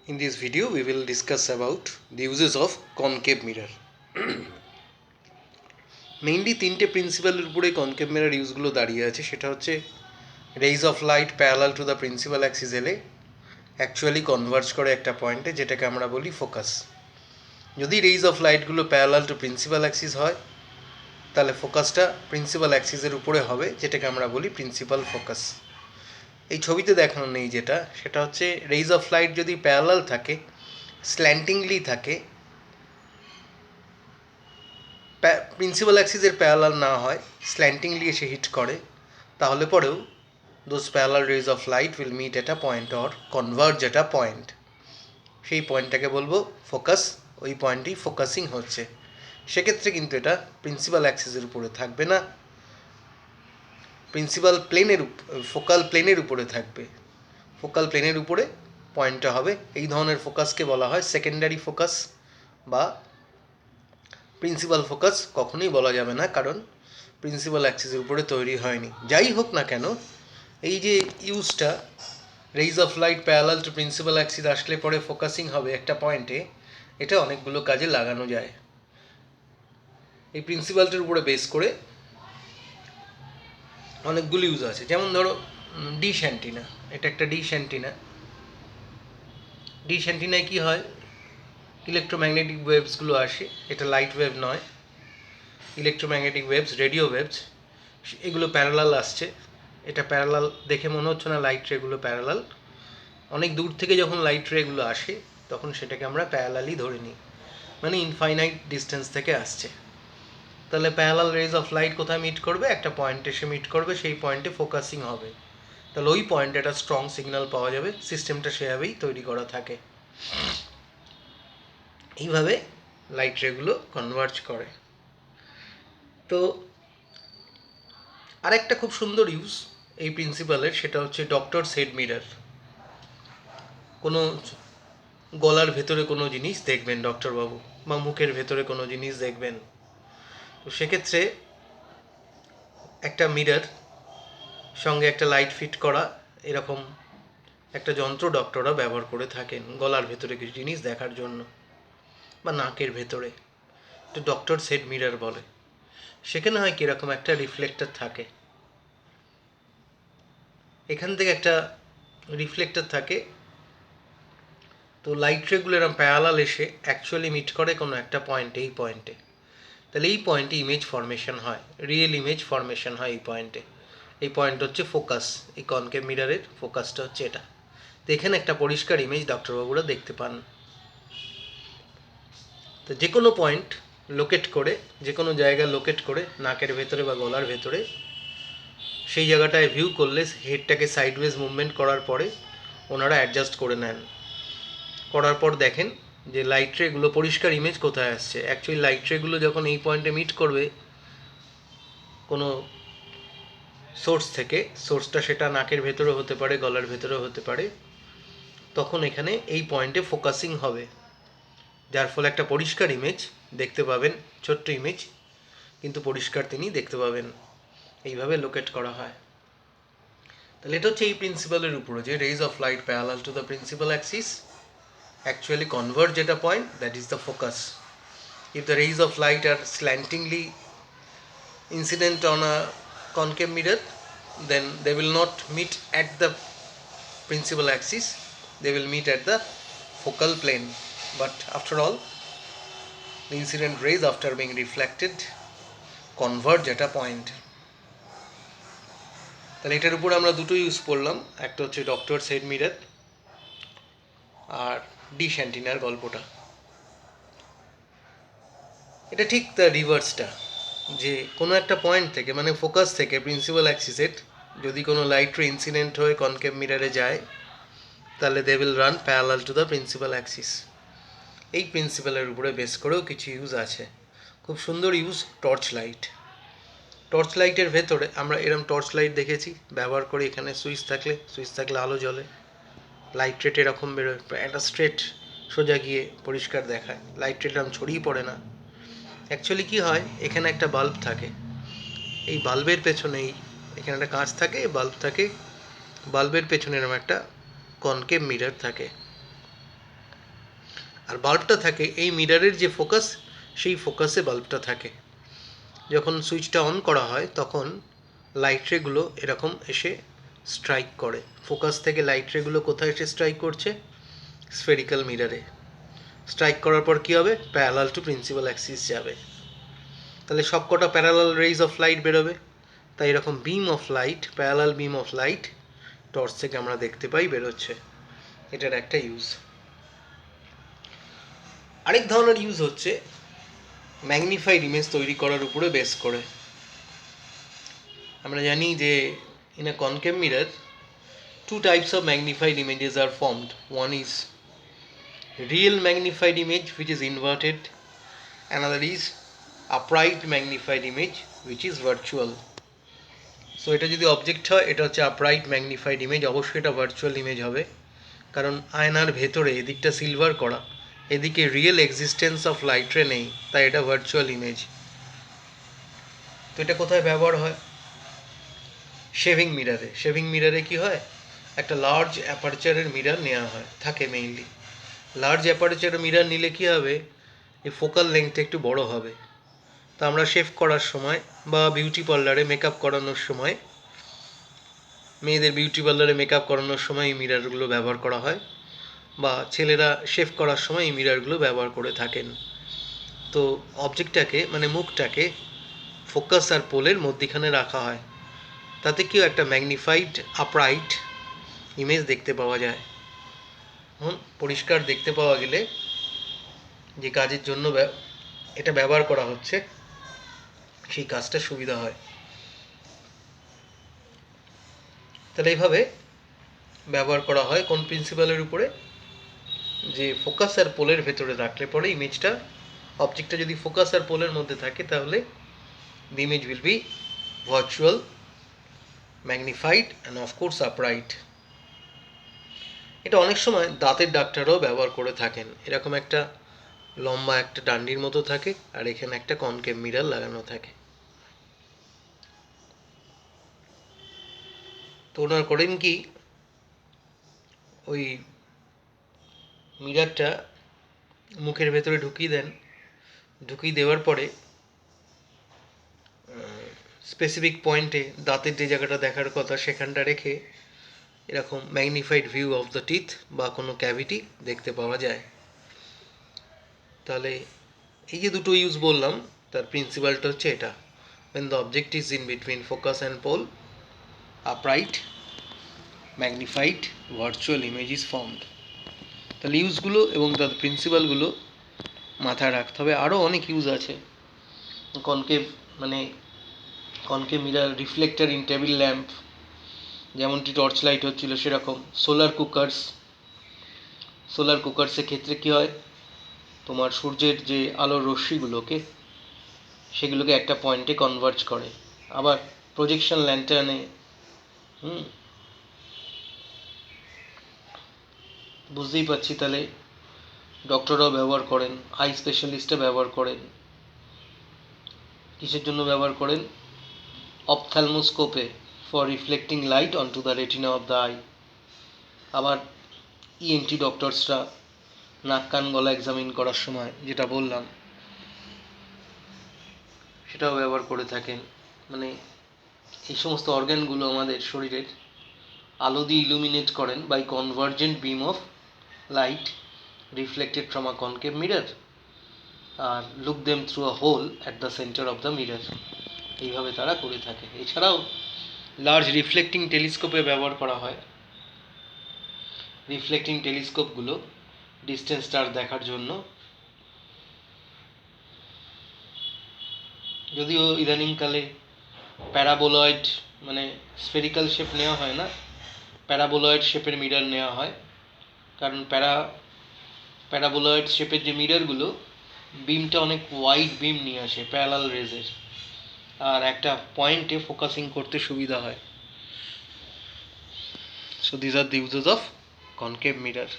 In this video, we will discuss about the uses of concave mirror. Mainly তিনটে প্রিন্সিপালের উপরে concave mirror ইউজগুলো দাঁড়িয়ে আছে। সেটা হচ্ছে rays of light parallel to the principal axis এলে অ্যাকচুয়ালি কনভার্জ করে একটা পয়েন্টে, যেটাকে আমরা বলি ফোকাস। যদি রেজ অফ লাইটগুলো প্যারালাল টু প্রিন্সিপাল অ্যাক্সিস হয়, তাহলে ফোকাসটা প্রিন্সিপাল অ্যাক্সিসের উপরে হবে, যেটাকে আমরা বলি প্রিন্সিপাল ফোকাস। এই ছবিতে দেখানো নেই যেটা, সেটা হচ্ছে রেজ অফ লাইট যদি প্যারালাল থাকে, স্ল্যান্টিংলি থাকে, প্রিন্সিপাল অ্যাক্সিসের প্যারালাল না হয়, স্ল্যান্টিংলি এসে হিট করে, তাহলে পরেও those parallel rays of light will meet at a point or converge at a point. সেই পয়েন্টটাকে বলবো ফোকাস। ওই পয়েন্টেই ফোকাসিং হচ্ছে। সেক্ষেত্রে কিন্তু এটা প্রিন্সিপাল অ্যাক্সিসের উপরে থাকবে না, প্রিন্সিপাল প্লেনের ফোকাল প্লেনের উপরে থাকবে। ফোকাল প্লেনের উপরে পয়েন্টটা হবে। এই ধরনের ফোকাসকে বলা হয় সেকেন্ডারি ফোকাস বা প্রিন্সিপাল ফোকাস কখনোই বলা যাবে না, কারণ প্রিন্সিপাল অ্যাক্সিসের উপরে তৈরি হয়নি। যাই হোক না কেন, এই যে ইউজটা rays of light parallel to principal axis আসলে পরে ফোকাসিং হবে একটা পয়েন্টে, এটা অনেকগুলো কাজে লাগানো যায়। এই প্রিন্সিপালটার উপরে বেস করে অনেকগুলো ইউজ আছে। যেমন ধরো ডিশ অ্যান্টিনা, এটা একটা ডিশ অ্যান্টিনা। ডিশ অ্যান্টিনায় কী হয়, ইলেকট্রোম্যাগনেটিক ওয়েভসগুলো আসে, এটা লাইট ওয়েভ নয়, ইলেকট্রোম্যাগনেটিক ওয়েভস, রেডিও ওয়েভস, এগুলো প্যারালাল আসছে। এটা প্যারালাল দেখে মনে হচ্ছে না লাইট রেগুলো প্যারালাল। অনেক দূর থেকে যখন লাইট রেগুলো আসে, তখন সেটাকে আমরা প্যারালালই ধরে নিই, মানে ইনফাইনাইট ডিস্টেন্স থেকে আসছে। তাহলে প্যারালাল রেজ অফ লাইট কোথায় মিট করবে? একটা পয়েন্টে এসে মিট করবে, সেই পয়েন্টে ফোকাসিং হবে। তাহলে ওই পয়েন্টে একটা স্ট্রং সিগন্যাল পাওয়া যাবে। সিস্টেমটা সেভাবেই তৈরি করা থাকে। এইভাবে লাইট রেগুলো কনভার্জ করে। তো আরেকটা খুব সুন্দর ইউজ এই প্রিন্সিপালের, সেটা হচ্ছে ডক্টরস হেড মিরর। কোনো গলার ভেতরে কোনো জিনিস দেখবেন ডক্টরবাবু, বা মুখের ভেতরে কোনো জিনিস দেখবেন, তো সেক্ষেত্রে একটা মিরর সঙ্গে একটা লাইট ফিট করা এরকম একটা যন্ত্র ডক্টররা ব্যবহার করে থাকেন গলার ভেতরে কিছু জিনিস দেখার জন্য, বা নাকের ভেতরে। তো ডক্টরস হেড মিরর বলে। সেখানে হয় কীরকম একটা রিফ্লেক্টর থাকে, এখান থেকে একটা রিফ্লেক্টর থাকে। তো লাইট রেগুলো এরকম প্যারালাল এসে অ্যাকচুয়ালি মিট করে কোনো একটা পয়েন্টে, এই পয়েন্টে। তাহলে এই পয়েন্টে ইমেজ ফর্মেশন হয়, রিয়েল ইমেজ ফর্মেশন হয় এই পয়েন্টে। এই পয়েন্ট হচ্ছে ফোকাস। এই কনকেভ মিররের ফোকাসটা হচ্ছে এটা। তো এখানে একটা পরিষ্কার ইমেজ ডক্টরবাবুরা দেখতে পান। তো যে কোনো পয়েন্ট লোকেট করে, যে কোনো জায়গা লোকেট করে নাকের ভেতরে বা গলার ভেতরে, সেই জায়গাটায় ভিউ করলে হেডটাকে সাইডওয়েজ মুভমেন্ট করার পরে ওনারা অ্যাডজাস্ট করে নেন। করার পর দেখেন যে লাইট রেগুলো পরিষ্কার ইমেজ কোথায় আসছে। অ্যাকচুয়ালি লাইট রেগুলো যখন এই পয়েন্টে মিট করবে কোনো সোর্স থেকে, সোর্সটা সেটা নাকের ভেতরে হতে পারে, গলার ভেতরেও হতে পারে, তখন এখানে এই পয়েন্টে ফোকাসিং হবে, যার ফলে একটা পরিষ্কার ইমেজ দেখতে পাবেন। ছোট্ট ইমেজ, কিন্তু পরিষ্কার তিনি দেখতে পাবেন। এইভাবে লোকেট করা হয়। তাহলে এটা হচ্ছে এই প্রিন্সিপালের উপরে, যে rays of light parallel to the principal axis actually converge at a point, that is the focus. If the rays of light are slantingly incident on a concave mirror, then they will not meet at the principal axis, they will meet at the focal plane. But after all, the incident rays, after being reflected, converge at a point. তাহলে এটার উপর আমরা দুটো use করলাম, একটা হচ্ছে doctors head mirror আর dish অ্যান্টিনার গল্পটা। এটা ঠিক তার রিভার্সটা, যে কোনো একটা পয়েন্ট থেকে, মানে ফোকাস থেকে প্রিন্সিপাল অ্যাক্সিসের যদি কোনো লাইট রে ইনসিডেন্ট হয়ে কনকেভ মিররে যায়, তাহলে they will run parallel to the principal axis. এই প্রিন্সিপালের উপরে বেস করেও কিছু ইউজ আছে। খুব সুন্দর ইউজ টর্চ লাইট। টর্চ লাইটের ভেতরে আমরা এরম টর্চ লাইট দেখেছি ব্যবহার করি, এখানে সুইচ থাকলে আলো জ্বলে, লাইট রেট এরকম বেরোয়, একটা স্ট্রেট সোজা গিয়ে পরিষ্কার দেখায়, লাইট রেট এরকম ছড়িয়ে পড়ে না। অ্যাকচুয়ালি কী হয়, এখানে একটা বাল্ব থাকে, এই বাল্বের পেছনেই এখানে একটা কাঁচ থাকে, বাল্ব থাকে, বাল্বের পেছনে এরকম একটা কনকেভ মিরর থাকে। আর বাল্বটা থাকে এই মিরারের যে ফোকাস, সেই ফোকাসে বাল্বটা থাকে। যখন সুইচটা অন করা হয় তখন লাইট রেগুলো এরকম এসে স্ট্রাইক করে। ফোকাস থেকে লাইট রেগুলো কোথায় এসে স্ট্রাইক করছে? স্ফেরিক্যাল মিরারে। স্ট্রাইক করার পর কী হবে? প্যারালাল টু প্রিন্সিপাল অ্যাক্সিস যাবে। তাহলে সব কটা প্যারালাল রেজ অফ লাইট বেরোবে। তাই এরকম বিম of light, parallel beam of light torch থেকে আমরা দেখতে পাই বেরোচ্ছে। এটার একটা ইউজ। আরেক ধরনের ইউজ হচ্ছে ম্যাগনিফাইড ইমেজ তৈরি করার উপরে বেস করে। আমরা জানি যে in a concave mirror two types of magnified images are formed. One is real magnified image, which is inverted. Another is upright magnified image, which is virtual. So এটা যদি object হয় এটা হচ্ছে upright magnified image, অবশ্যই এটা virtual image হবে, কারণ আয়নার ভেতরে এদিকটা সিলভার করা, এদিকে রিয়েল এক্সিস্টেন্স অফ লাইট রে নেই, তাই এটা ভার্চুয়াল ইমেজ। তো এটা কোথায় ব্যবহার হয়? শেভিং মিরারে। শেভিং মিরারে কি হয়? একটা লার্জ অ্যাপারচারের মিরার নেওয়া হয়, থাকে মেইনলি। লার্জ অ্যাপারচারের মিরার নিলে কী হবে? এই ফোকাল লেন্থটা একটু বড় হবে। তা আমরা শেভ করার সময় বা বিউটি পার্লারে মেকআপ করানোর সময়, মেয়েদের বিউটি পার্লারে মেকআপ করানোর সময় এই মিরারগুলো ব্যবহার করা হয়, বা ছেলেরা শেভ করার সময় এই মিরারগুলো ব্যবহার করে থাকেন। তো অবজেক্টটাকে মানে মুখটাকে ফোকাস আর পোলের মধ্যিখানে রাখা হয়, তাতে কেউ একটা ম্যাগনিফাইড আপরাইট ইমেজ দেখতে পাওয়া যায়। পরিষ্কার দেখতে পাওয়া গেলে যে কাজের জন্য এটা ব্যবহার করা হচ্ছে সেই কাজটা সুবিধা হয়। তাহলে এইভাবে ব্যবহার করা হয় কোন প্রিন্সিপালের উপরে? যে ফোকাস আর পোলের ভেতরে রাখলে পরে ইমেজটা, অবজেক্টটা যদি ফোকাস আর পোলের মধ্যে থাকে তাহলে the image will be virtual, magnified and of course upright. এটা অনেক সময় দাঁতের ডাক্তাররাও ব্যবহার করে থাকেন। এরকম একটা লম্বা একটা ডান্ডির মতো থাকে আর এখানে একটা কনকেভ মিরর লাগানো থাকে। তো ওনারা করেন কি, ওই মিররটা মুখের ভেতরে ঢুকিয়ে দেন, ঢুকিয়ে দেওয়ার পরে স্পেসিফিক পয়েন্টে দাঁতের যে জায়গাটা দেখার কথা সেখানটা রেখে এরকম magnified view of the teeth বা কোনো ক্যাভিটি দেখতে পাওয়া যায়। তাহলে এই যে দুটো ইউজ বললাম তার প্রিন্সিপালটা হচ্ছে এটা। when the object is in between focus and pole, upright magnified virtual image is formed. তাহলে ইউজগুলো এবং তার প্রিন্সিপালগুলো মাথায় রাখতে হবে। আরও অনেক ইউজ আছে concave concave mirror, reflector in table lamp, যেমনটি টর্চ লাইট হচ্ছিল সেরকম। সোলার কুকার্সের ক্ষেত্রে কী হয়, তোমার সূর্যের যে আলোর রশ্মিগুলোকে সেগুলোকে একটা পয়েন্টে কনভার্জ করে। আবার প্রজেকশন ল্যান্টার্নে বুঝতেই পারছি, তাহলে ডক্টররাও ব্যবহার করেন, আই স্পেশালিস্টরা ব্যবহার করেন। কিসের জন্য ব্যবহার করেন? অপথ্যালমোস্কোপে, for reflecting light onto the retina of the eye. আবার ইএনটি ডক্টরসরা নাক কান গলা এক্সামিন করার সময় যেটা বললাম সেটাও ব্যবহার করে থাকেন। মানে এই সমস্ত অর্গানগুলো আমাদের শরীরের আলো দিয়ে ইলুমিনেট করেন by convergent beam of light reflected from a concave mirror আর look them through a hole at the centre of the mirror. এইভাবে তারা করে থাকে। এছাড়াও লার্জ রিফ্লেক্টিং টেলিস্কোপে ব্যবহার করা হয়। রিফ্লেক্টিং টেলিস্কোপগুলো ডিস্টেন্স স্টার দেখার জন্য, যদিও ইদানিংকালে প্যারাবোলয়েড মানে স্ফেরিক্যাল শেপ নেওয়া হয় না, প্যারাবোলয়েড শেপের মিরর নেওয়া হয়, কারণ প্যারাবোলয়েড শেপের যে মিররগুলো বিমটা অনেক ওয়াইড বিম নিয়ে আসে প্যারালাল রেজের, আর একটা পয়েন্টে ফোকাসিং করতে সুবিধা হয়। So this are the uses of concave mirror.